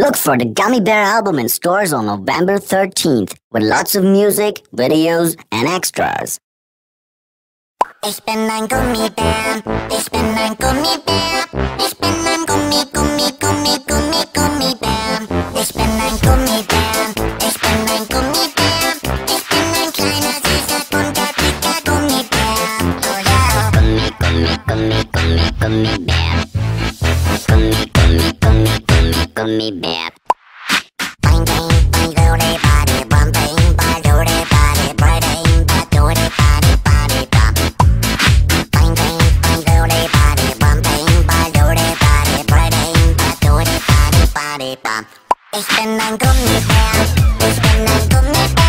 Look for the Gummy Bear album in stores on November 13th with lots of music, videos, and extras. Ich bin ein Gummibär, ich bin ein Gummibär, ich bin ein Gummibär. Ich bin ein Gummibär, ich bin ein Gummibär, ich bin ein kleiner, süßer, bunter, dicker Gummibär. Oh ja! Gummibär. Gummibär. Bang, bang, bang, doody, body, bum, bang, bang, doody, body, bang, bang, doody, body, body, bum. Bang, bang, bang, doody, body, bum, bang, bang, doody, body, bang, bang, doody, body, body, bum. Ich bin ein Gummibär, ich bin ein Gummibär.